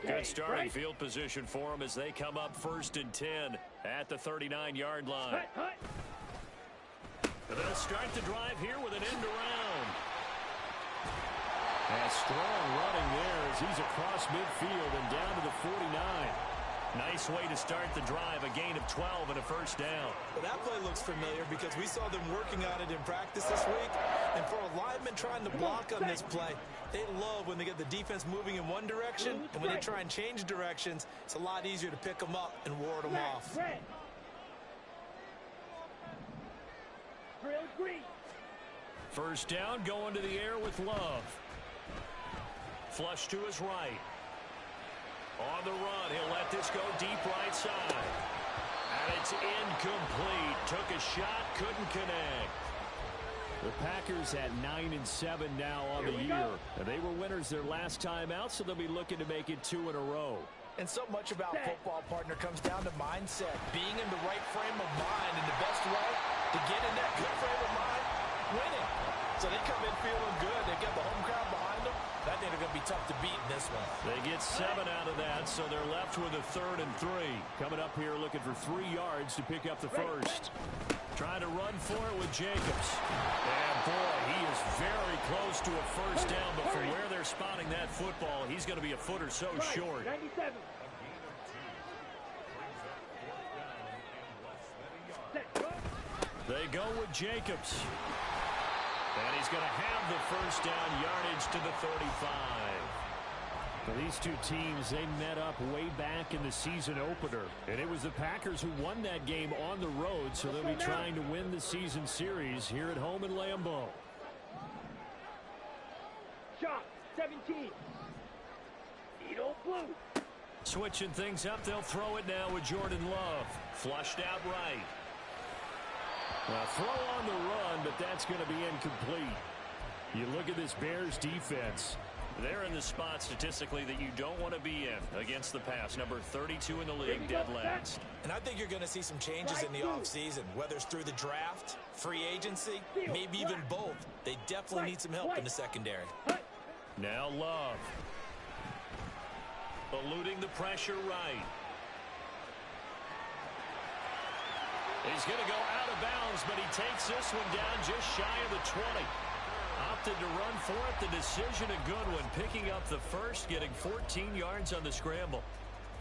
Good starting field position for them as they come up 1st and 10 at the 39-yard line. They'll start the drive here with an end around. And strong running there as he's across midfield and down to the 49. Nice way to start the drive, a gain of 12 and a first down. Well, that play looks familiar because we saw them working on it in practice this week. And for a lineman trying to block on this play, they love when they get the defense moving in one direction. And when they try and change directions, it's a lot easier to pick them up and ward them off. First down, going to the air with Love. Flush to his right. On the run, he'll let this go deep right side. And it's incomplete. Took a shot, couldn't connect. The Packers at 9-7 now on the year. They were winners their last time out, so they'll be looking to make it 2 in a row. And so much about football, partner, comes down to mindset. Being in the right frame of mind, and the best way to get in that good frame of mind, winning. So they come in feeling good. They got the home crowd behind them. I think they're going to be tough to beat in this one. They get 7 out of that, so they're left with a 3rd and 3. Coming up here looking for 3 yards to pick up the first. Trying to run for it with Jacobs. And boy, he is very close to a first down, but from where they're spotting that football, he's going to be a foot or so short. 97. They go with Jacobs. And he's going to have the first down, yardage to the 35. Well, these two teams, they met up way back in the season opener. And it was the Packers who won that game on the road, so they'll be trying to win the season series here at home in Lambeau. Shot, 17. Edo Blue. Switching things up, they'll throw it now with Jordan Love. Flushed out right. A throw on the run, but that's going to be incomplete. You look at this Bears defense. They're in the spot statistically that you don't want to be in against the pass. Number 32 in the league, dead last. And I think you're going to see some changes in the offseason, whether it's through the draft, free agency, maybe even both. They definitely need some help in the secondary. Now Love. Eluding the pressure right. He's going to go out of bounds, but he takes this one down just shy of the 20. Opted to run for it. The decision a good one. Picking up the first, getting 14 yards on the scramble.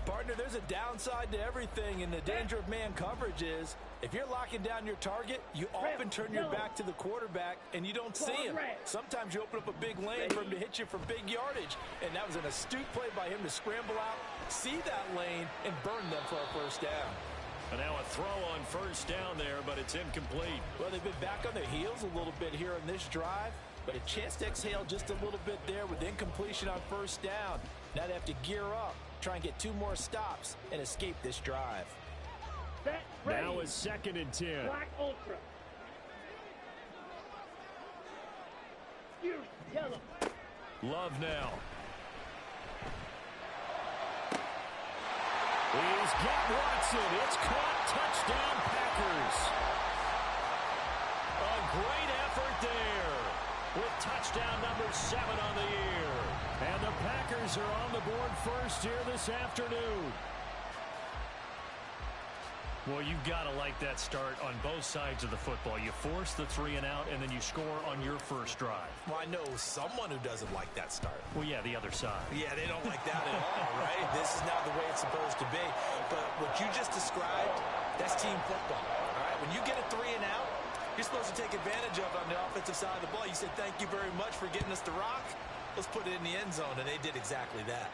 Partner, there's a downside to everything, and the danger of man coverage is if you're locking down your target, you often turn your back to the quarterback, and you don't see him. Sometimes you open up a big lane for him to hit you for big yardage, and that was an astute play by him to scramble out, see that lane, and burn them for a first down. And now a throw on first down there, but it's incomplete. Well, they've been back on their heels a little bit here on this drive, but a chance to exhale just a little bit there with incompletion on first down. Now they have to gear up, try and get 2 more stops, and escape this drive. Now it's 2nd and 10. Black Ultra. Yellow. Love now. He's got Watson. It's caught. Touchdown, Packers. A great effort there with touchdown number 7 on the year. And the Packers are on the board first here this afternoon. Well, you've got to like that start on both sides of the football. You force the 3 and out, and then you score on your first drive. Well, I know someone who doesn't like that start. Well, yeah, the other side. Yeah, they don't like that at all, right? This is not the way it's supposed to be. But what you just described, that's team football, all right? When you get a 3 and out, you're supposed to take advantage of it on the offensive side of the ball. You said, thank you very much for getting us the rock. Let's put it in the end zone, and they did exactly that.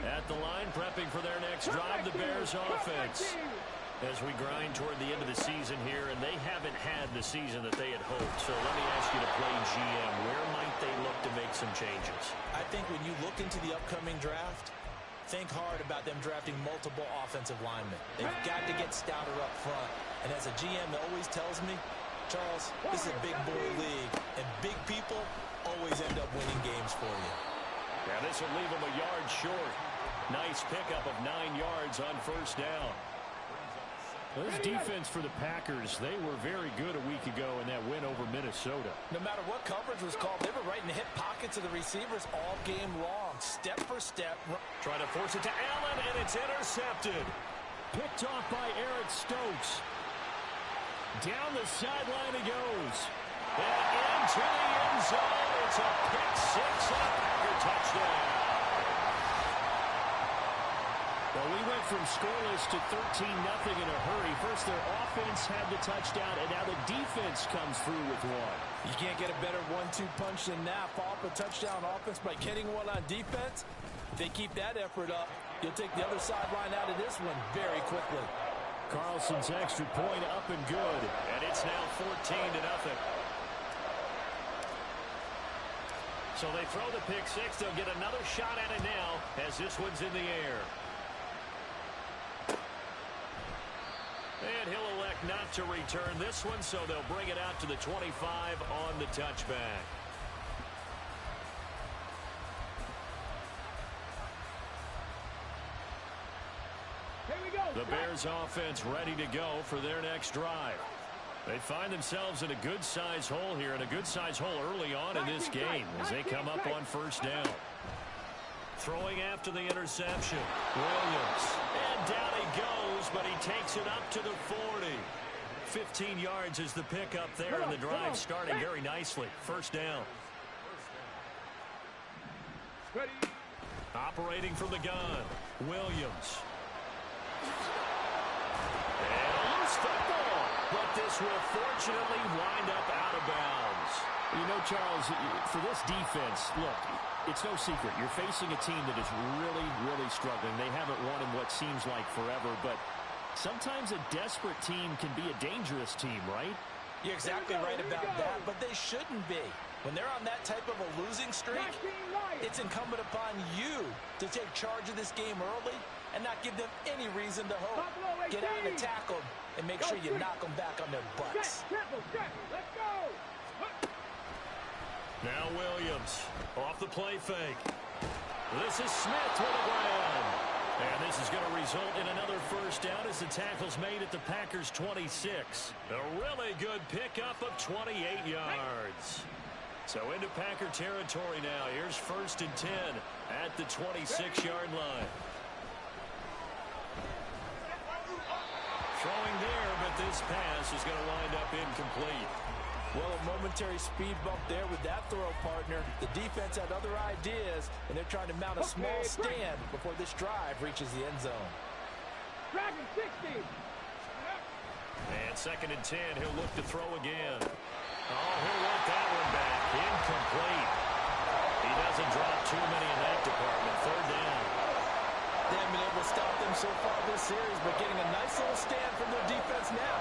At the line, prepping for their next drive, the Bears offense. As we grind toward the end of the season here, and they haven't had the season that they had hoped. So let me ask you to play GM. Where might they look to make some changes? I think when you look into the upcoming draft, think hard about them drafting multiple offensive linemen. They've got to get stouter up front. And as a GM that always tells me, Charles, this is a big boy league, and big people always end up winning games for you. Now this will leave them a yard short. Nice nice pickup of 9 yards on first down. This defense for the Packers, they were very good a week ago in that win over Minnesota. No matter what coverage was called, they were right in the hip pockets of the receivers all game long, step for step. Trying to force it to Allen, and it's intercepted. Picked off by Eric Stokes. Down the sideline he goes. And into the end zone. It's a pick six and a Packer touchdown. Well, we went from scoreless to 13-0 in a hurry. First, their offense had the touchdown, and now the defense comes through with one. You can't get a better 1-2 punch than that. Follow up a touchdown offense by getting one on defense. If they keep that effort up, you'll take the other sideline out of this one very quickly. Carlson's extra point up and good, and it's now 14-0. So they throw the pick six. They'll get another shot at it now as this one's in the air. And he'll elect not to return this one, so they'll bring it out to the 25 on the touchback. Here we go. The Bears offense ready to go for their next drive. They find themselves in a good-sized hole here, and a good-sized hole early on in this game as they come up on first down. Throwing after the interception. Williams. And down he goes, but he takes it up to the 40. 15 yards is the pickup there, and the drive starting very nicely. First down. Ready. Operating from the gun. Williams. And a loose football. But this will fortunately wind up out of bounds. You know, Charles, for this defense, look, it's no secret. You're facing a team that is really, really struggling. They haven't won in what seems like forever, but sometimes a desperate team can be a dangerous team, right? You're exactly right about that, but they shouldn't be. When they're on that type of a losing streak, it's incumbent upon you to take charge of this game early and not give them any reason to hope. Get out and tackle them and make sure you knock them back on their butts. Let's go. Now Williams off the play fake. This is Smith with a grab. And this is going to result in another first down as the tackle's made at the Packers' 26. A really good pickup of 28 yards. So into Packer territory now. Here's 1st and 10 at the 26-yard line. Throwing there, but this pass is going to wind up incomplete. Well, a momentary speed bump there with that throw, partner. The defense had other ideas, and they're trying to mount a small stand before this drive reaches the end zone. Dragon 60. And 2nd and 10, he'll look to throw again. Oh, he'll want that one back. Incomplete. He doesn't drop too many in that department. 3rd down. They haven't been able to stop them so far this series, but getting a nice little stand from their defense now.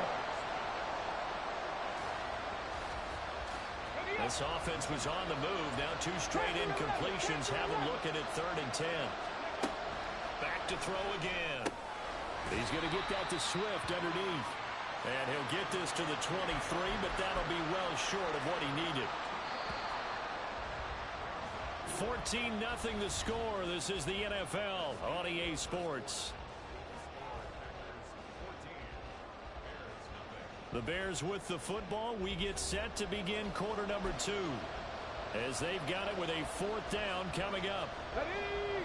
This offense was on the move. Now 2 straight incompletions have him looking at 3rd and 10. Back to throw again. He's going to get that to Swift underneath. And he'll get this to the 23, but that'll be well short of what he needed. 14-0 the score. This is the NFL on EA Sports. The Bears with the football. We get set to begin quarter number 2 as they've got it with a 4th down coming up. Ready.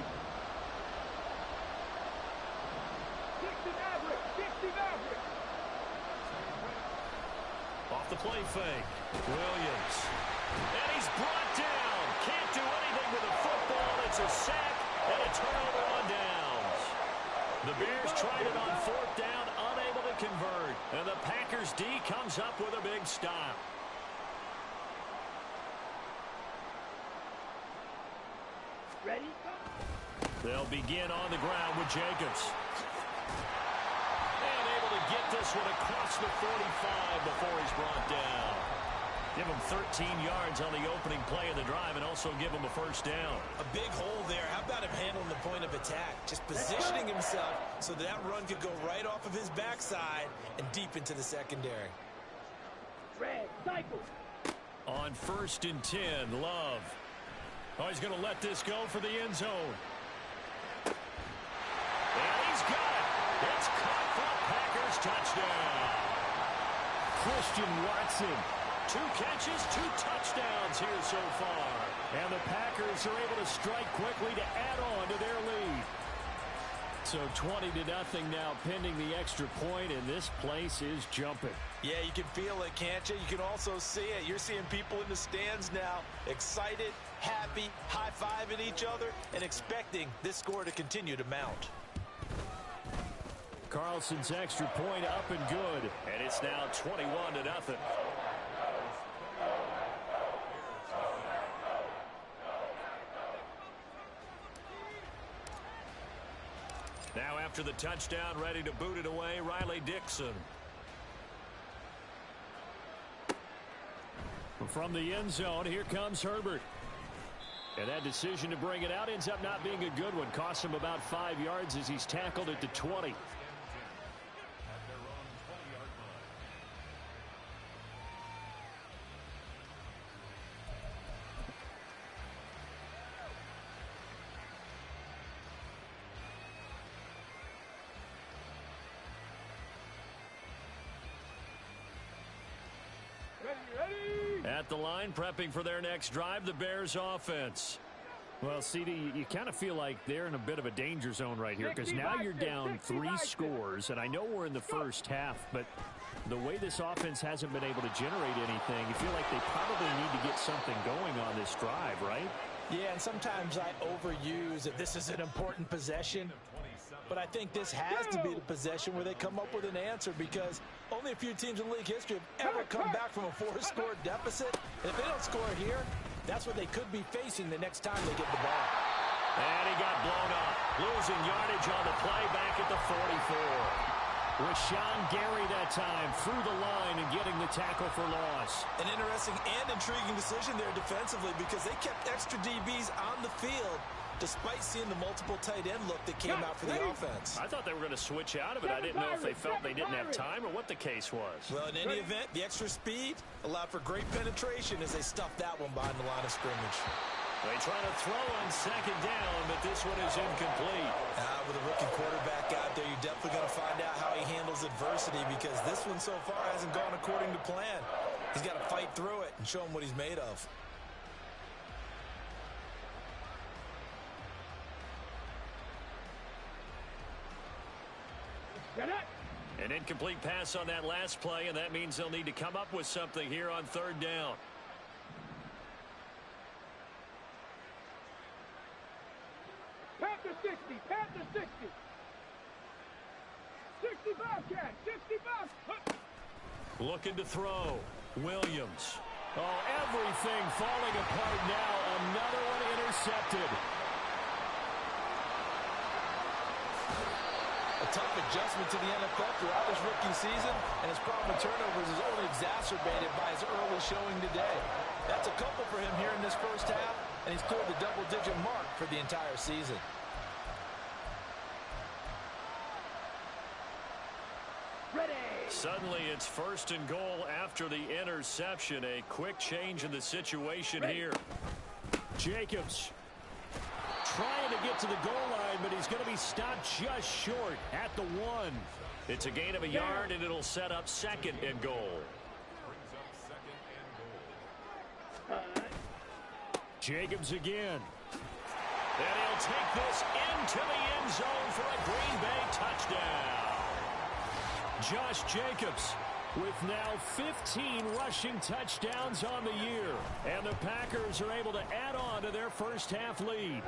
60 Maverick. 60 Maverick. Off the play fake. Williams. And he's brought down. Can't do anything with the football. It's a sack and a turnover on downs. The Bears tried it on 4th down, unable to convert. And the Packers D comes up with a big stop. Ready. They'll begin on the ground with Jacobs. And able to get this one across the 45 before he's brought down. Give him 13 yards on the opening play of the drive and also give him a first down. A big hole there. How about him handling the point of attack? Just positioning himself so that run could go right off of his backside and deep into the secondary. Red cycle. On 1st and 10, Love. Oh, he's going to let this go for the end zone. Christian Watson. 2 catches, 2 touchdowns here so far. And the Packers are able to strike quickly to add on to their lead. So 20-0 now pending the extra point, and this place is jumping. Yeah, you can feel it, can't you? You can also see it. You're seeing people in the stands now, excited, happy, high-fiving each other, and expecting this score to continue to mount. Carlson's extra point up and good, and it's now 21-0. Now after the touchdown, ready to boot it away, Riley Dixon. From the end zone, here comes Herbert. And that decision to bring it out ends up not being a good one. Costs him about 5 yards as he's tackled at the 20. At the line, prepping for their next drive, the Bears offense. Well, CD, you kind of feel like they're in a bit of a danger zone right here because now you're down 3 scores, and I know we're in the first half, but the way this offense hasn't been able to generate anything, you feel like they probably need to get something going on this drive, right? Yeah, and sometimes I overuse that this is an important possession. But I think this has to be the possession where they come up with an answer because only a few teams in league history have ever come back from a 4-score deficit. And if they don't score here, that's what they could be facing the next time they get the ball. And he got blown up. Losing yardage on the play back at the 44. With Sean Gary that time through the line and getting the tackle for loss. An interesting and intriguing decision there defensively because they kept extra DBs on the field despite seeing the multiple tight end look that came out for the offense. I thought they were going to switch out of it. I didn't know if they felt they didn't have time or what the case was. Well, in any event, the extra speed allowed for great penetration as they stuffed that one behind the line of scrimmage. They try to throw on second down, but this one is incomplete. With a rookie quarterback out there, you're definitely going to find out how he handles adversity because this one so far hasn't gone according to plan. He's got to fight through it and show him what he's made of. An incomplete pass on that last play, and that means they'll need to come up with something here on third down. Panther 60, Panther 60. 60 Bobcat, 60 Bobcat. Looking to throw. Williams. Oh, everything falling apart now. Another one intercepted. A tough adjustment to the NFL throughout this rookie season, and his problem with turnovers is only exacerbated by his early showing today. That's a couple for him here in this first half, and he's cleared the double-digit mark for the entire season. Ready. Suddenly it's first and goal after the interception. A quick change in the situation here. Jacobs trying to get to the goal line, but he's going to be stopped just short at the 1. It's a gain of a yard, and it'll set up second and goal. Jacobs again. And he'll take this into the end zone for a Green Bay touchdown. Josh Jacobs with now 15 rushing touchdowns on the year. And the Packers are able to add on to their first half lead.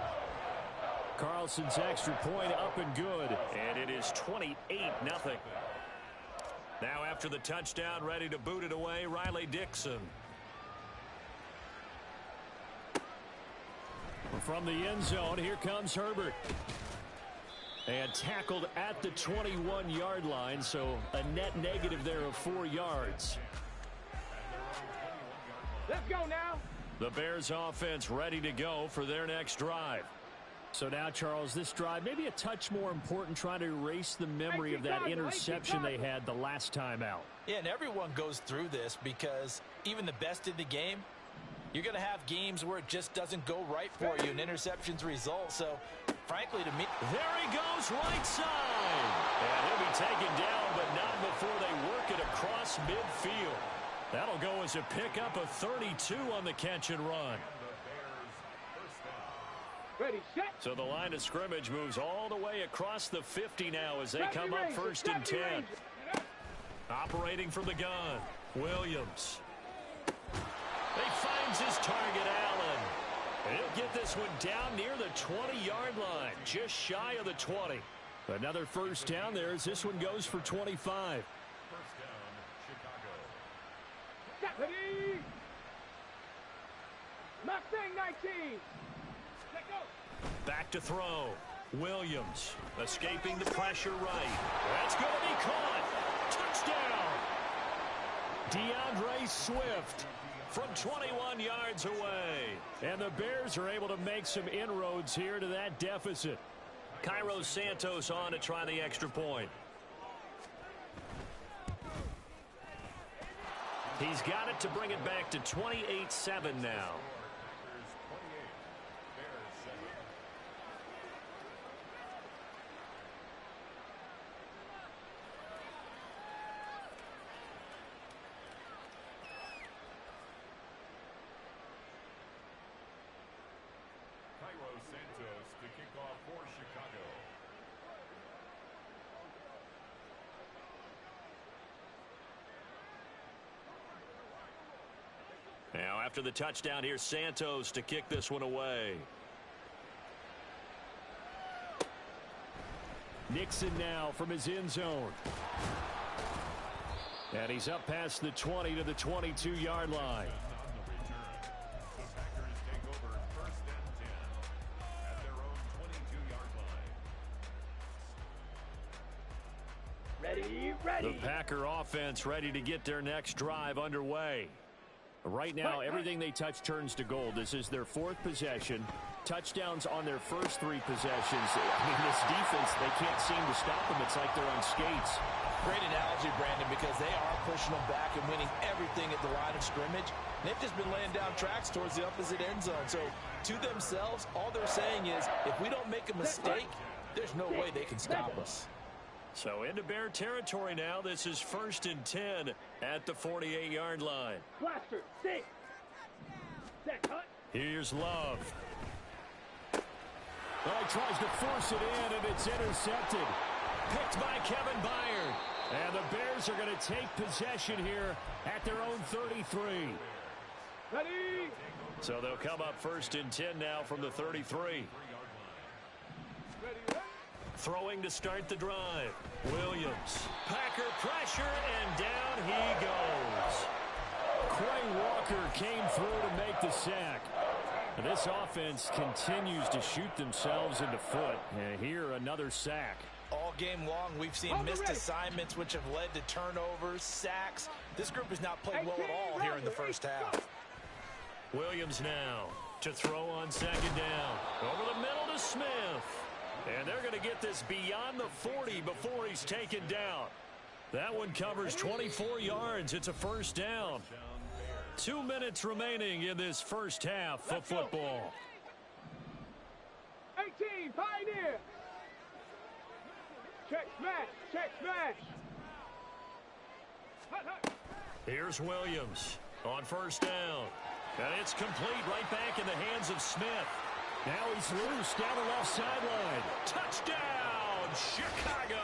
Carlson's extra point up and good. And it is 28-0. Now after the touchdown, ready to boot it away, Riley Dixon. From the end zone, here comes Herbert. And tackled at the 21-yard line, so a net negative there of 4 yards. Let's go now. The Bears offense ready to go for their next drive. So now, Charles, this drive maybe a touch more important, trying to erase the memory of that interception they had the last time out. Yeah, and everyone goes through this because even the best in the game, you're going to have games where it just doesn't go right for you and interceptions result. So frankly, to me. There he goes, right side. And he'll be taken down, but not before they work it across midfield. That'll go as a pickup of 32 on the catch and run. Ready, set. So the line of scrimmage moves all the way across the 50 now as they come up first and 10. Operating from the gun, Williams. He finds his target, Allen. And he'll get this one down near the 20-yard line, just shy of the 20. Another first down there as this one goes for 25. Ready. Mustang 19. Let go. Back to throw. Williams escaping the pressure right. That's going to be caught. Touchdown. DeAndre Swift from 21 yards away. And the Bears are able to make some inroads here to that deficit. Cairo Santos on to try the extra point. He's got it to bring it back to 28-7 now. Cairo Santos to kick off for Chicago. Now after the touchdown, here's Santos to kick this one away. Nixon now from his end zone. And he's up past the 20 to the 22-yard line. The Packer offense ready to get their next drive underway. Right now, everything they touch turns to gold. This is their fourth possession. Touchdowns on their first three possessions. I mean, this defense, they can't seem to stop them. It's like they're on skates. Great analogy, Brandon, because they are pushing them back and winning everything at the line of scrimmage. They've just been laying down tracks towards the opposite end zone. So, to themselves, all they're saying is, if we don't make a mistake, there's no way they can stop us. So into Bear territory now. This is 1st and 10 at the 48-yard line. Blaster, stay. Set, cut. Here's Love. Well, he tries to force it in, and it's intercepted. Picked by Kevin Byard. And the Bears are going to take possession here at their own 33. Ready. So they'll come up 1st and 10 now from the 33. Ready. Throwing to start the drive. Williams. Packer pressure, and down he goes. Quay Walker came through to make the sack. And this offense continues to shoot themselves in the foot. And here, another sack. All game long, we've seen missed assignments, which have led to turnovers, sacks. This group has not played well at all here in the first half. Williams now to throw on second down. Over the middle to Smith. And they're going to get this beyond the 40 before he's taken down. That one covers 24 yards. It's a first down. 2 minutes remaining in this first half of football. 18, Pioneer. Check smash, check smash. Hut, hut. Here's Williams on first down. And it's complete right back in the hands of Smith. Now he's loose down the left sideline. Touchdown, Chicago!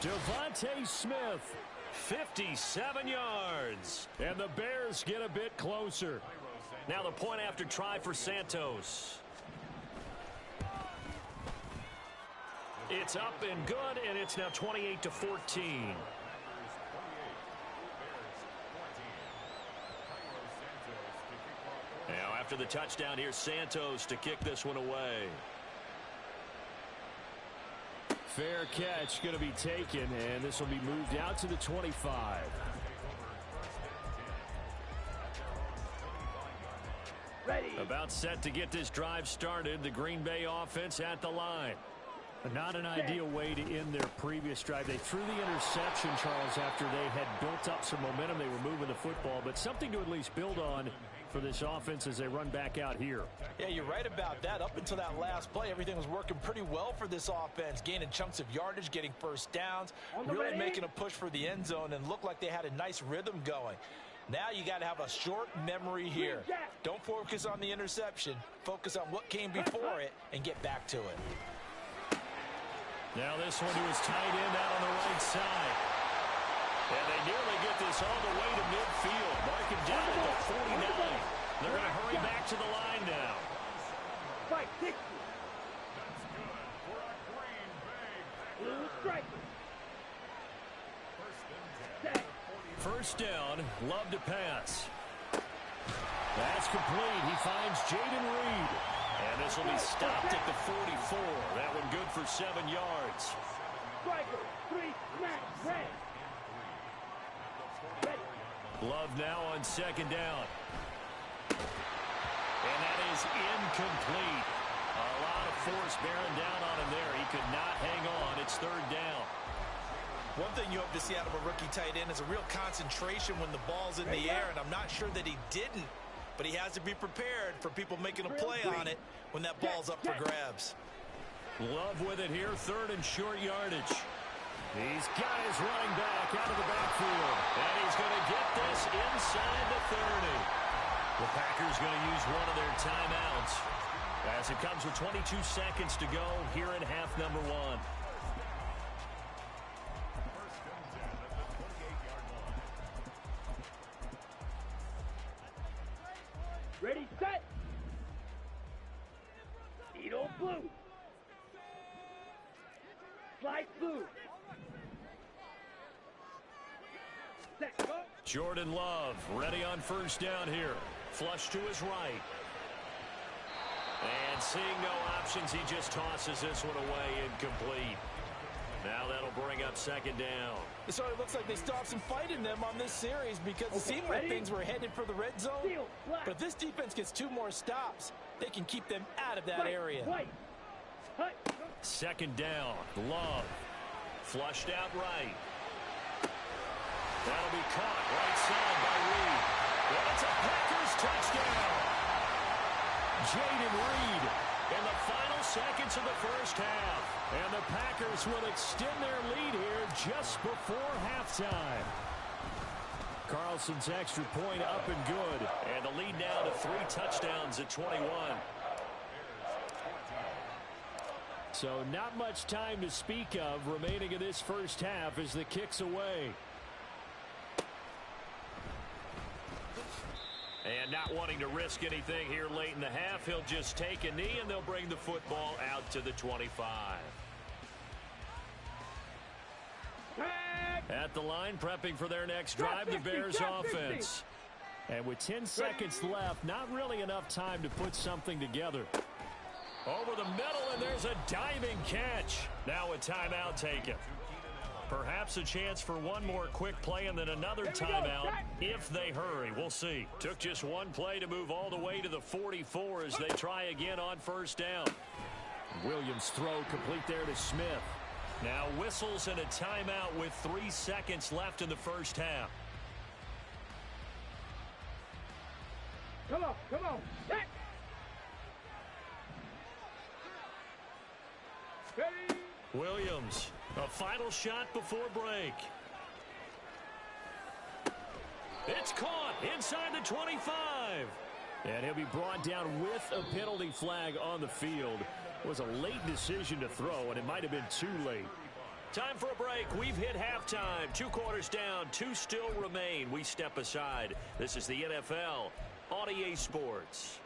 Devontae Smith, 57 yards. And the Bears get a bit closer. Now the point after try for Santos. It's up and good, and it's now 28-14. Now after the touchdown, here's Santos to kick this one away. Fair catch going to be taken, and this will be moved out to the 25. Ready. About set to get this drive started. The Green Bay offense at the line. Not an ideal way to end their previous drive. They threw the interception, Charles, after they had built up some momentum. They were moving the football, but something to at least build on for this offense as they run back out here. Yeah, you're right about that. Up until that last play, everything was working pretty well for this offense, gaining chunks of yardage, getting first downs, really making a push for the end zone, and looked like they had a nice rhythm going. Now you got to have a short memory here. Don't focus on the interception. Focus on what came before it and get back to it. Now this one to his tight end out on the right side. And they nearly get this all the way to midfield. Mark him down at the 49. They're going to hurry back to the line now. Fight 60. First down, Love to pass. That's complete. He finds Jaden Reed. And this will be stopped at the 44. That one good for 7 yards. Striker, 3, smash, red. Love now on second down. And that is incomplete. A lot of force bearing down on him there. He could not hang on. It's third down. One thing you hope to see out of a rookie tight end is a real concentration when the ball's in the air, and I'm not sure that he didn't, but he has to be prepared for people making a play on it when that ball's up for grabs. Love with it here, third and short yardage. He's got his running back out of the backfield, and he's going to get this inside the 30. The Packers going to use one of their timeouts as it comes with 22 seconds to go here in half number 1. Ready, set. Edo blue. Slide blue. Set, go. Jordan Love ready on first down here. Flush to his right. And seeing no options, he just tosses this one away, incomplete. Now that'll bring up second down. So it looks like they still have some fight in them on this series because it seemed like things were headed for the red zone. But if this defense gets 2 more stops, they can keep them out of that area. Second down, Love. Flushed out right. That'll be caught right side by Reed. And it's a Packers touchdown. Jaden Reed in the final seconds of the first half. And the Packers will extend their lead here just before halftime. Carlson's extra point up and good. And the lead now to 3 touchdowns at 21. So not much time to speak of remaining in this first half as the kick's away. And not wanting to risk anything here late in the half, he'll just take a knee and they'll bring the football out to the 25. At the line, prepping for their next drive, the Bears offense. And with 10 seconds left, not really enough time to put something together. Over the middle, and there's a diving catch. Now a timeout taken. Perhaps a chance for one more quick play and then another timeout if they hurry. We'll see. Took just one play to move all the way to the 44 as they try again on first down. Williams' throw complete there to Smith. Now whistles and a timeout with 3 seconds left in the first half. Come on, come on. Set. Ready. Williams, a final shot before break. It's caught inside the 25. And he'll be brought down with a penalty flag on the field. It was a late decision to throw, and it might have been too late. Time for a break. We've hit halftime. 2 quarters down. 2 still remain. We step aside. This is the NFL on EA Sports.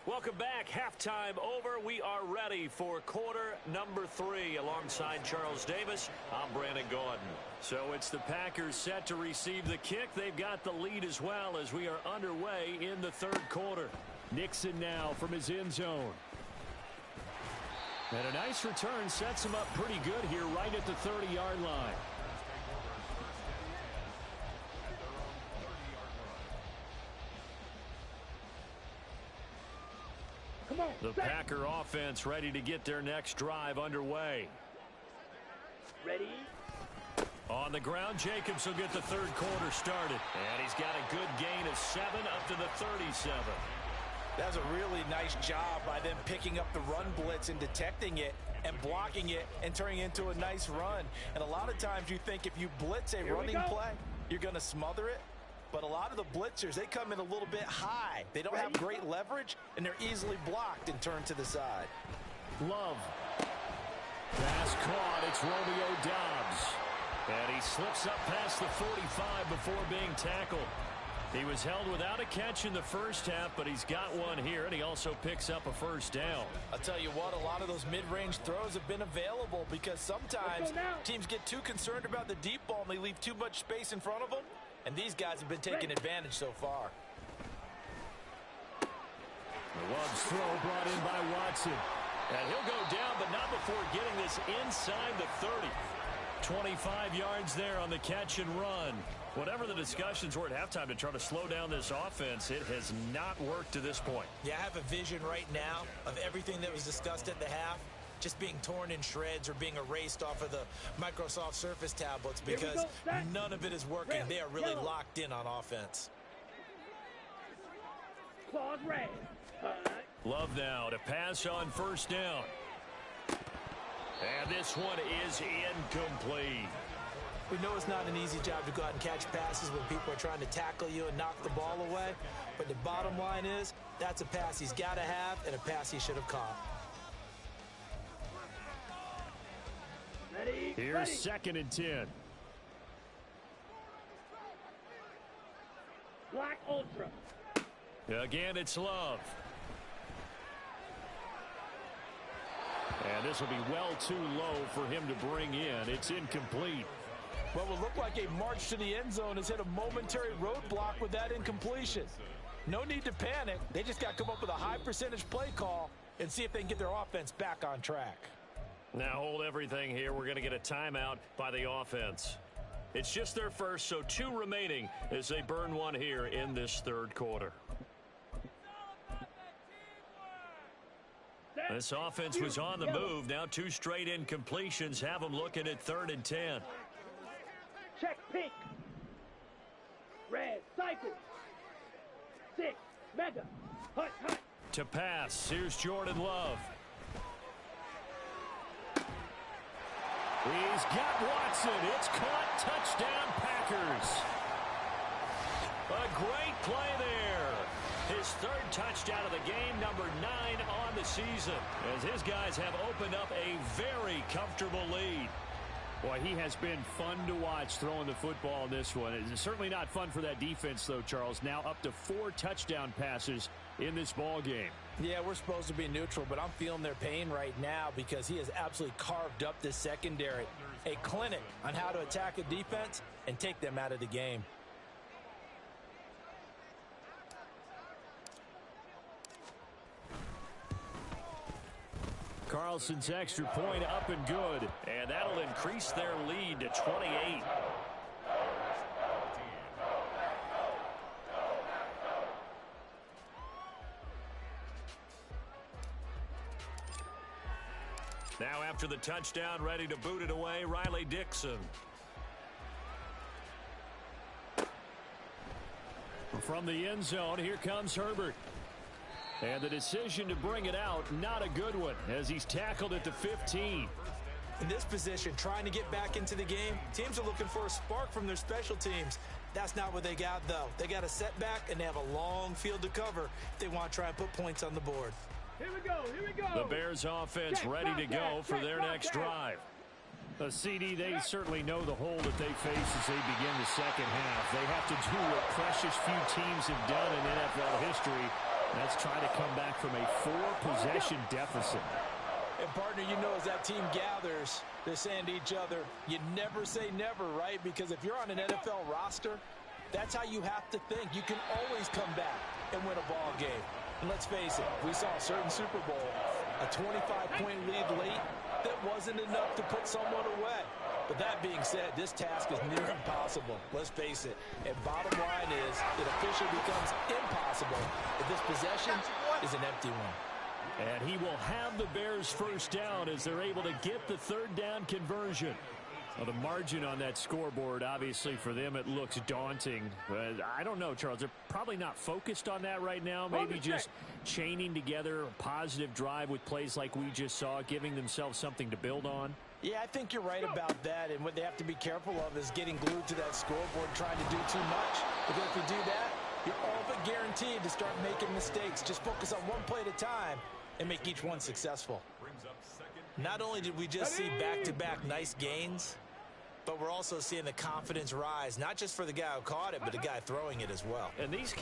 Welcome back. Halftime over. We are ready for quarter number 3 alongside Charles Davis. I'm Brandon Gaudin. So it's the Packers set to receive the kick. They've got the lead as well as we are underway in the third quarter. Nixon now from his end zone. And a nice return sets him up pretty good here right at the 30-yard line. on. The Packer offense ready to get their next drive underway. Ready? On the ground, Jacobs will get the third quarter started. And he's got a good gain of 7 up to the 37. That's a really nice job by them picking up the run blitz and detecting it and blocking it and turning it into a nice run. And a lot of times you think if you blitz a running play, you're going to smother it. But a lot of the blitzers, they come in a little bit high. They don't have great leverage, and they're easily blocked and turned to the side. Love. Pass caught. It's Romeo Doubs. And he slips up past the 45 before being tackled. He was held without a catch in the first half, but he's got one here, and he also picks up a first down. I'll tell you what, a lot of those mid-range throws have been available because sometimes teams get too concerned about the deep ball and they leave too much space in front of them, and these guys have been taking advantage so far. The Love's throw brought in by Watson. And he'll go down, but not before getting this inside the 30. 25 yards there on the catch and run. Whatever the discussions were at halftime to try to slow down this offense, it has not worked to this point. Yeah, I have a vision right now of everything that was discussed at the half just being torn in shreds or being erased off of the Microsoft Surface tablets because none of it is working. They are really locked in on offense. Claws red. Love now to pass on first down. And this one is incomplete. We know it's not an easy job to go out and catch passes when people are trying to tackle you and knock the ball away. But the bottom line is, that's a pass he's got to have and a pass he should have caught. Ready? Here's 2nd and 10. Black Ultra. Again, it's Love. And this will be well too low for him to bring in. It's incomplete. What will look like a march to the end zone has hit a momentary roadblock with that incompletion. No need to panic. They just got to come up with a high percentage play call and see if they can get their offense back on track. Now hold everything here. We're going to get a timeout by the offense. It's just their first, so 2 remaining as they burn one here in this third quarter. This offense was on the move. Now 2 straight incompletions have them looking at 3rd and 10. Check pink. Red cycle. 6 mega. Hut, hut. To pass, here's Jordan Love. He's got Watson. It's caught. Touchdown, Packers. A great play there. His 3rd touchdown of the game, number 9 on the season, as his guys have opened up a very comfortable lead. Boy, he has been fun to watch throwing the football in this one. It's certainly not fun for that defense, though, Charles. Now up to 4 touchdown passes in this ball game. Yeah, we're supposed to be neutral, but I'm feeling their pain right now because he has absolutely carved up this secondary. A clinic on how to attack a defense and take them out of the game. Carlson's extra point up and good, and that'll increase their lead to 28. Now after the touchdown, ready to boot it away, Riley Dixon. From the end zone, here comes Herbert. And the decision to bring it out, not a good one, as he's tackled at the 15. In this position, trying to get back into the game, teams are looking for a spark from their special teams. That's not what they got, though. They got a setback, and they have a long field to cover if they want to try and put points on the board. Here we go, here we go. The Bears offense ready to go for their next drive. A CD, they certainly know the hole that they face as they begin the second half. They have to do what precious few teams have done in NFL history. That's try to come back from a 4-possession deficit. And, partner, you know as that team gathers, they're saying to each other, you never say never, right? Because if you're on an NFL roster, that's how you have to think. You can always come back and win a ball game. And let's face it, we saw a certain Super Bowl, a 25-point lead late, that wasn't enough to put someone away. But that being said, this task is near impossible. Let's face it. And bottom line is, it officially becomes impossible if this possession is an empty one. And he will have the Bears first down as they're able to get the third down conversion. Well, the margin on that scoreboard, obviously, for them, it looks daunting. But I don't know, Charles. They're probably not focused on that right now. Maybe just chaining together a positive drive with plays like we just saw, giving themselves something to build on. Yeah, I think you're right about that. And what they have to be careful of is getting glued to that scoreboard, trying to do too much. Because if you do that, you're all but guaranteed to start making mistakes. Just focus on one play at a time and make each one successful. Not only did we just see back-to-back nice gains, but we're also seeing the confidence rise, not just for the guy who caught it, but the guy throwing it as well. And these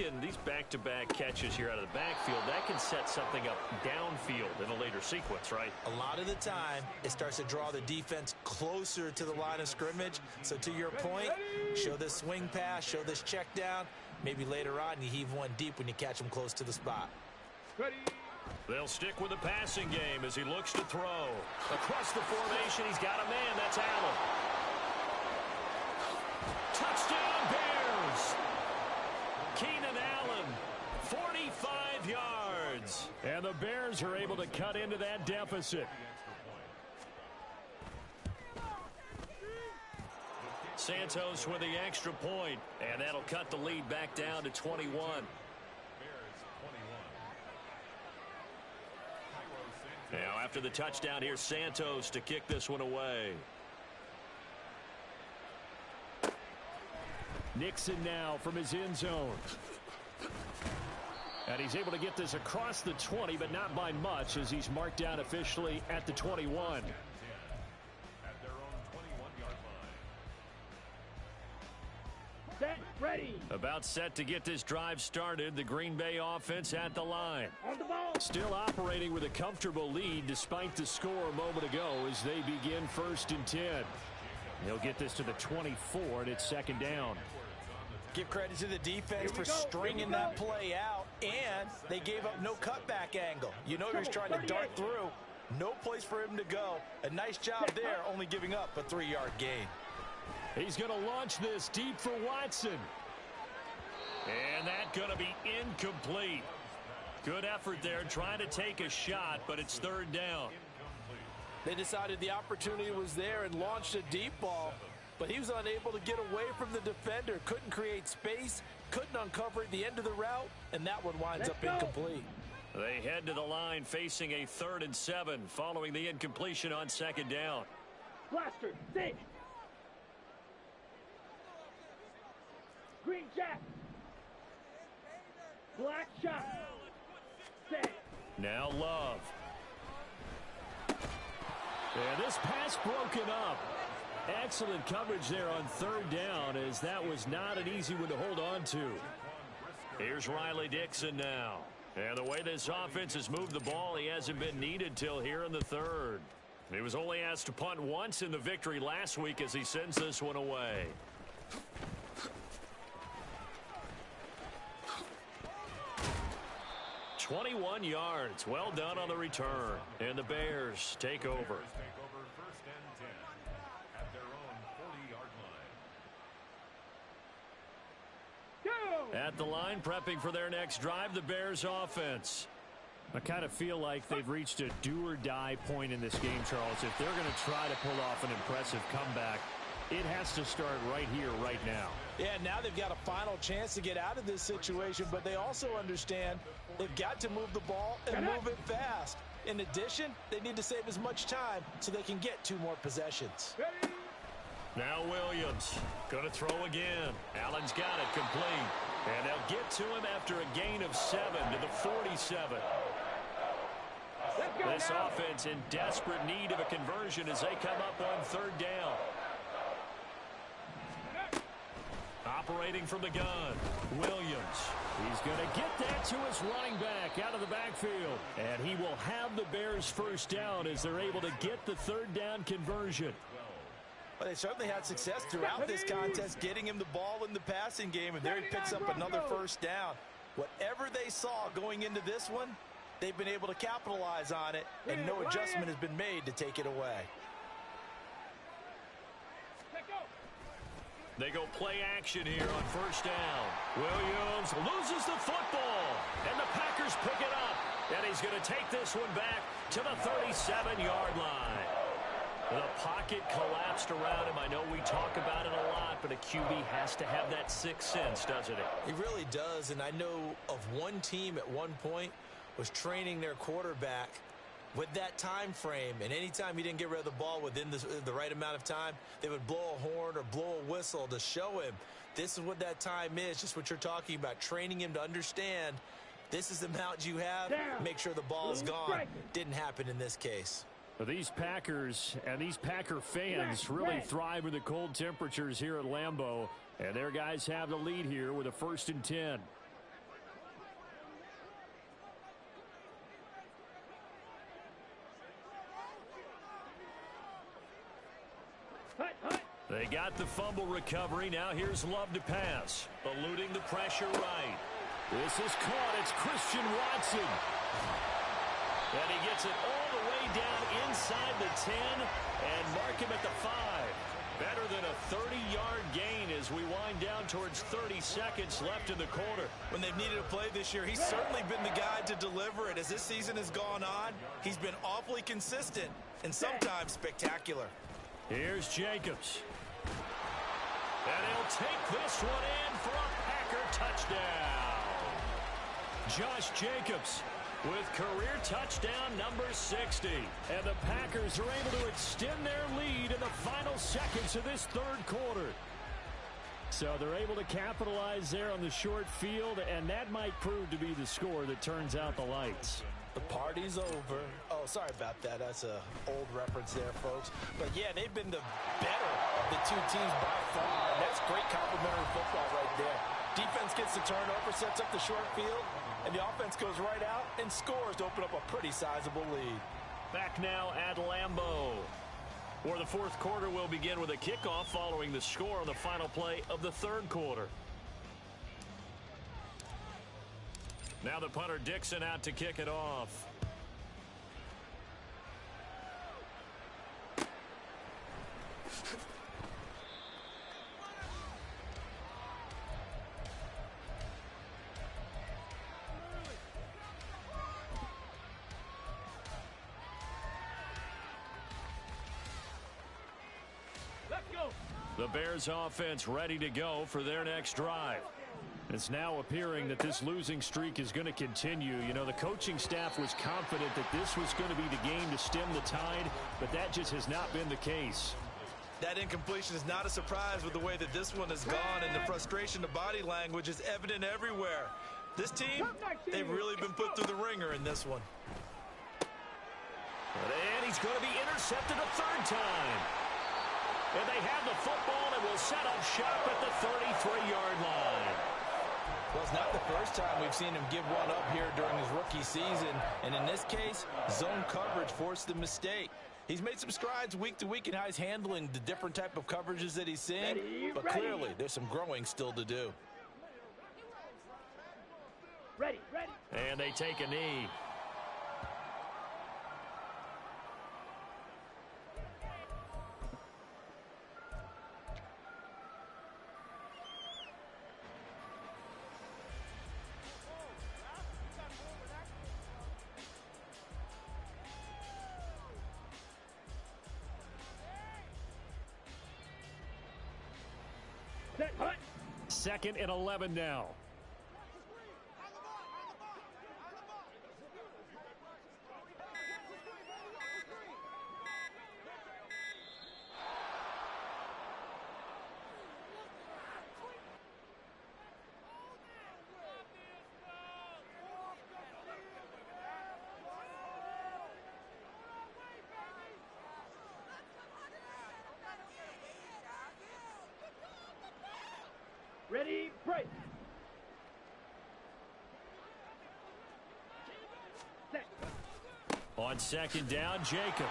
back-to-back catches here out of the backfield, that can set something up downfield in a later sequence, right? A lot of the time, it starts to draw the defense closer to the line of scrimmage. So to your point, show this swing pass, show this check down. Maybe later on, you heave one deep when you catch them close to the spot. They'll stick with the passing game as he looks to throw. Across the formation, he's got a man. That's Allen. Touchdown, Bears! Keenan Allen, 45 yards. And the Bears are able to cut into that deficit. Santos with the extra point, and that'll cut the lead back down to 21. Now, after the touchdown, here's Santos to kick this one away. Nixon now from his end zone. And he's able to get this across the 20, but not by much, as he's marked down officially at the 21. Set, ready. About set to get this drive started. The Green Bay offense at the line. On the ball. Still operating with a comfortable lead despite the score a moment ago as they begin 1st and 10. They'll get this to the 24, and it's second down. Give credit to the defense for stringing that play out, and they gave up no cutback angle. You know he was trying to dart through. No place for him to go. A nice job there, only giving up a 3-yard gain. He's going to launch this deep for Watson. And that's going to be incomplete. Good effort there, trying to take a shot, but it's third down. They decided the opportunity was there and launched a deep ball, but he was unable to get away from the defender, couldn't create space, couldn't uncover at the end of the route, and that one winds up incomplete. They head to the line facing a 3rd and 7 following the incompletion on second down. Blaster, sit. Green jack. Black shot. Set. Now Love. And this pass broken up. Excellent coverage there on third down, as that was not an easy one to hold on to. Here's Riley Dixon now. And the way this offense has moved the ball, he hasn't been needed till here in the third. He was only asked to punt once in the victory last week as he sends this one away. "21 yards. Well done on the return. And the Bears take over. 1st and 10 at their own 40-yard line. Go. At the line, prepping for their next drive, the Bears offense. I kind of feel like they've reached a do-or-die point in this game, Charles. If they're going to try to pull off an impressive comeback, it has to start right here, right now. Yeah, now they've got a final chance to get out of this situation, but they also understand they've got to move the ball and move it fast. In addition, they need to save as much time so they can get 2 more possessions. Now Williams going to throw again. Allen's got it complete. And they'll get to him after a gain of 7 to the 47. This offense in desperate need of a conversion as they come up on third down. Operating from the gun, Williams. He's going to get that to his running back out of the backfield. And he will have the Bears first down as they're able to get the third down conversion. Well, they certainly had success throughout this contest, getting him the ball in the passing game, and there he picks up another first down. Whatever they saw going into this one, they've been able to capitalize on it, and no adjustment has been made to take it away. They go play action here on first down. Williams loses the football, and the Packers pick it up. And he's going to take this one back to the 37-yard line. The pocket collapsed around him. I know we talk about it a lot, but a QB has to have that sixth sense, doesn't it? He really does, and I know of one team at one point was training their quarterback with that time frame, and anytime he didn't get rid of the ball within the right amount of time, they would blow a horn or blow a whistle to show him this is what that time is, just what you're talking about, training him to understand this is the amount you have, make sure the ball's gone. Didn't happen in this case. These Packers and these Packer fans really thrive in the cold temperatures here at Lambeau. And their guys have the lead here with a 1st and 10. They got the fumble recovery. Now here's Love to pass. Eluding the pressure right. This is caught. It's Christian Watson. And he gets it all the way down inside the 10 and mark him at the 5. Better than a 30-yard gain as we wind down towards 30 seconds left in the quarter. When they've needed a play this year, he's certainly been the guy to deliver it. As this season has gone on, he's been awfully consistent and sometimes spectacular. Here's Jacobs. And he'll take this one in for a Packer touchdown. Josh Jacobs with career touchdown number 60. And the Packers are able to extend their lead in the final seconds of this third quarter. So they're able to capitalize there on the short field, and that might prove to be the score that turns out the lights. The party's over. Oh, sorry about that. That's an old reference there, folks. But, yeah, they've been the better of the two teams by far. And that's great complimentary football right there. Defense gets the turnover, sets up the short field, and the offense goes right out and scores to open up a pretty sizable lead. Back now at Lambeau, where the fourth quarter will begin with a kickoff following the score on the final play of the third quarter. Now the punter Dixon out to kick it off. Let's go. The Bears offense ready to go for their next drive. It's now appearing that this losing streak is going to continue. You know, the coaching staff was confident that this was going to be the game to stem the tide, but that just has not been the case. That incompletion is not a surprise with the way that this one has gone, and the frustration, the body language is evident everywhere. This team, they've really been put through the ringer in this one. And he's going to be intercepted a third time. And they have the football and will set up shop at the 33-yard line. Well, it's not the first time we've seen him give one up here during his rookie season. And in this case, zone coverage forced the mistake. He's made some strides week to week in how he's handling the different type of coverages that he's seeing. But clearly, there's some growing still to do. Ready. And they take a knee. Second and 11 now. Ready, break. On second down, Jacobs.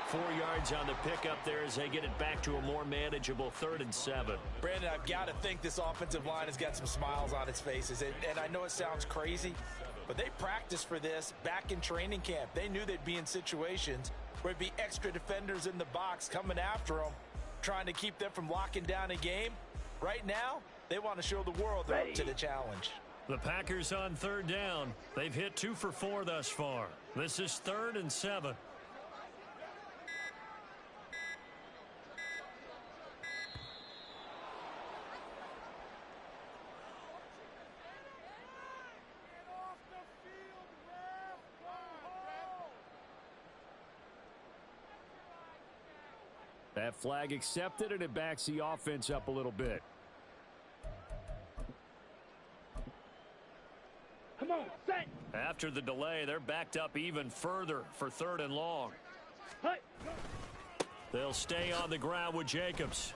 4 yards on the pickup there as they get it back to a more manageable 3rd and 7. Brandon, I've got to think this offensive line has got some smiles on its faces. And I know it sounds crazy, but they practiced for this back in training camp. They knew they'd be in situations where it'd be extra defenders in the box coming after them, trying to keep them from locking down a game. Right now, they want to show the world they're up to the challenge. The Packers on third down. They've hit 2 for 4 thus far. This is 3rd and 7. That flag accepted, and it backs the offense up a little bit. Come on, set. After the delay, they're backed up even further for 3rd and long. Hey. They'll stay on the ground with Jacobs.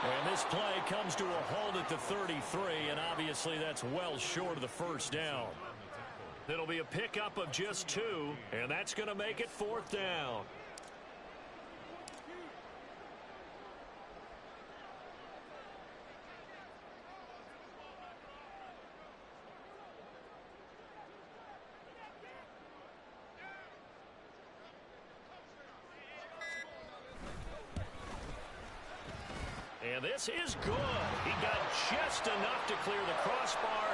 And this play comes to a halt at the 33, and obviously that's well short of the first down. It'll be a pickup of just 2, and that's going to make it 4th down. And this is good. He got just enough to clear the crossbar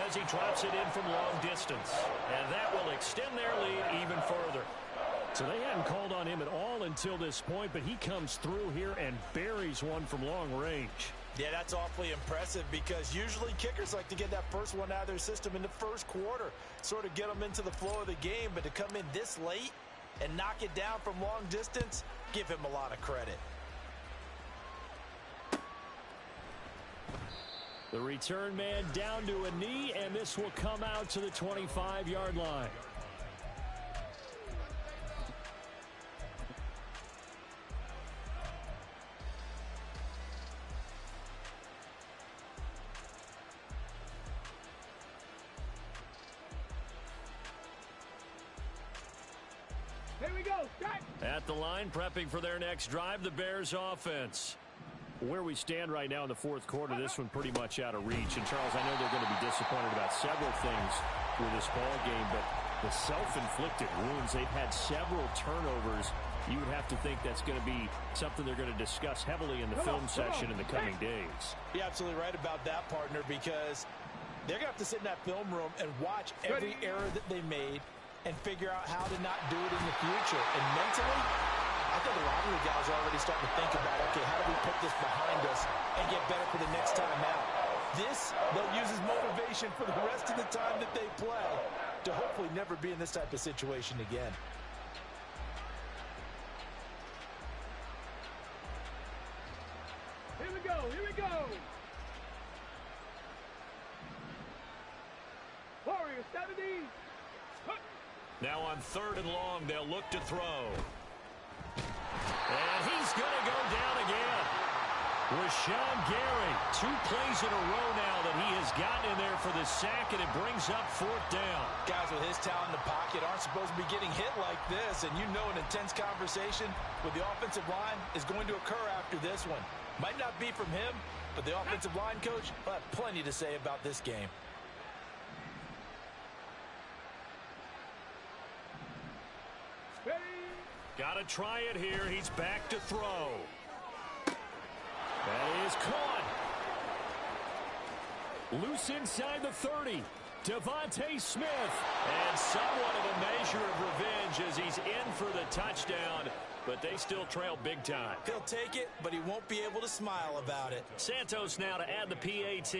as he drops it in from long distance. And that will extend their lead even further. So they hadn't called on him at all until this point, but he comes through here and buries one from long range. Yeah, that's awfully impressive because usually kickers like to get that first one out of their system in the first quarter, sort of get them into the flow of the game. But to come in this late and knock it down from long distance, give him a lot of credit. The return man down to a knee, and this will come out to the 25-yard line. Here we go. Start. At the line, prepping for their next drive, the Bears offense. Where we stand right now in the fourth quarter, this one pretty much out of reach. And, Charles, I know they're going to be disappointed about several things with this ball game, but the self-inflicted wounds, they've had several turnovers. You would have to think that's going to be something they're going to discuss heavily in the film session in the coming days. You're absolutely right about that, partner, because they're going to have to sit in that film room and watch every error that they made and figure out how to not do it in the future. And mentally, I think a lot of the guys are already starting to think about, okay, how do we put this behind us and get better for the next time out? This, they'll use as motivation for the rest of the time that they play to hopefully never be in this type of situation again. Here we go. Here we go. Warriors 70. Now on 3rd and long, they'll look to throw. And he's going to go down again. Rashawn Gary, 2 plays in a row now that he has gotten in there for the sack, and it brings up 4th down. Guys with his talent in the pocket aren't supposed to be getting hit like this, and you know an intense conversation with the offensive line is going to occur after this one. Might not be from him, but the offensive line coach will have plenty to say about this game. Got to try it here. He's back to throw. That is caught. Loose inside the 30. Devontae Smith. And somewhat of a measure of revenge as he's in for the touchdown, but they still trail big time. He'll take it, but he won't be able to smile about it. Santos now to add the PAT.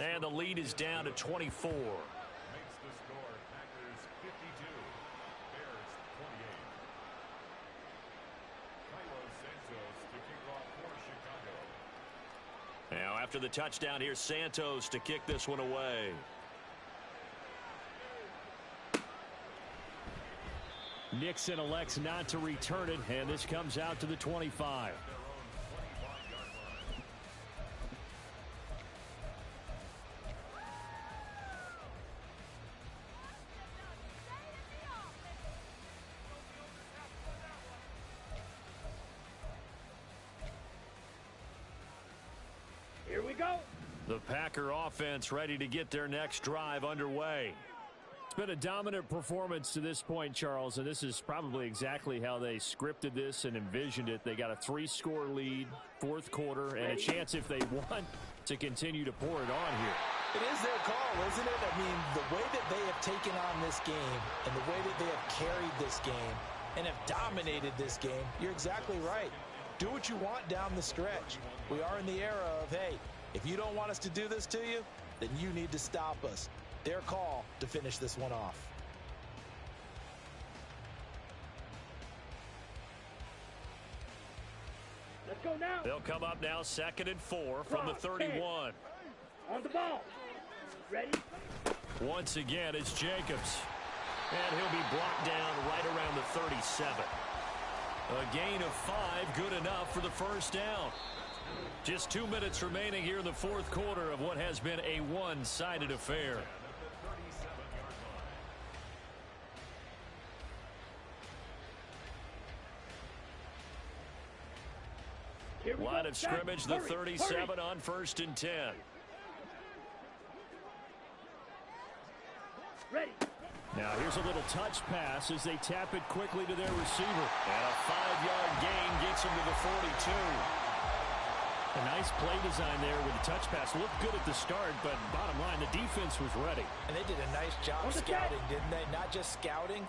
And the lead is down to 24. Makes the score Packers 52, Bears 28. Cairo Santos to kick off for Chicago. Now after the touchdown, here's Santos to kick this one away. Nixon elects not to return it, and this comes out to the 25. The Packer offense ready to get their next drive underway. It's been a dominant performance to this point, Charles, and this is probably exactly how they scripted this and envisioned it. They got a 3-score lead, fourth quarter, and a chance, if they want, to continue to pour it on here. It is their call, isn't it? I mean, the way that they have taken on this game and the way that they have carried this game and have dominated this game, you're exactly right. Do what you want down the stretch. We are in the era of, hey, if you don't want us to do this to you, then you need to stop us. Their call to finish this one off. Let's go now. They'll come up now 2nd and 4 from the 31. On the ball. Ready? Once again, it's Jacobs. And he'll be brought down right around the 37. A gain of 5, good enough for the first down. Just 2 minutes remaining here in the fourth quarter of what has been a one-sided affair. Line of scrimmage, the 37 on 1st and 10. Ready. Now here's a little touch pass as they tap it quickly to their receiver. And a 5-yard gain gets him to the 42. A nice play design there with the touch pass. Looked good at the start, but bottom line, the defense was ready. And they did a nice job scouting, didn't they? Not just scouting,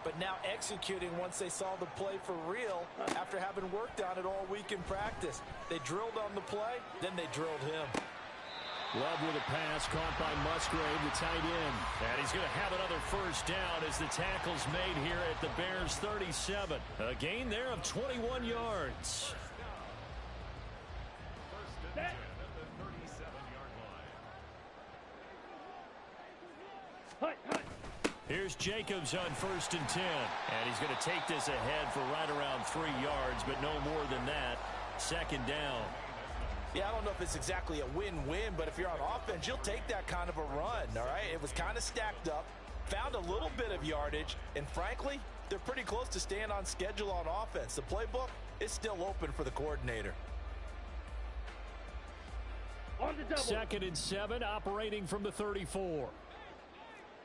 but now executing once they saw the play for real after having worked on it all week in practice. They drilled on the play, then they drilled him. Love with a pass caught by Musgrave, the tight end. And he's going to have another first down as the tackle's made here at the Bears' 37. A gain there of 21 yards. Here's Jacobs on 1st and 10. And he's going to take this ahead for right around 3 yards, but no more than that. 2nd down. Yeah, I don't know if it's exactly a win-win, but if you're on offense, you'll take that kind of a run, all right? It was kind of stacked up, found a little bit of yardage, and frankly, they're pretty close to staying on schedule on offense. The playbook is still open for the coordinator. On the double. 2nd and 7, operating from the 34.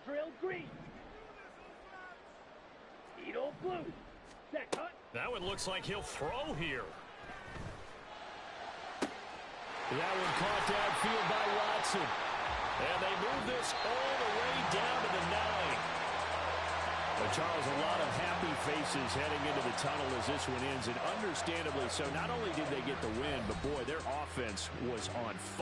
Drill green. Edo blue. Set cut. That one looks like he'll throw here. That one caught downfield by Watson. And they move this all the way down to the 9. But Charles, a lot of happy faces heading into the tunnel as this one ends, and understandably so. Not only did they get the win, but boy, their offense was on fire.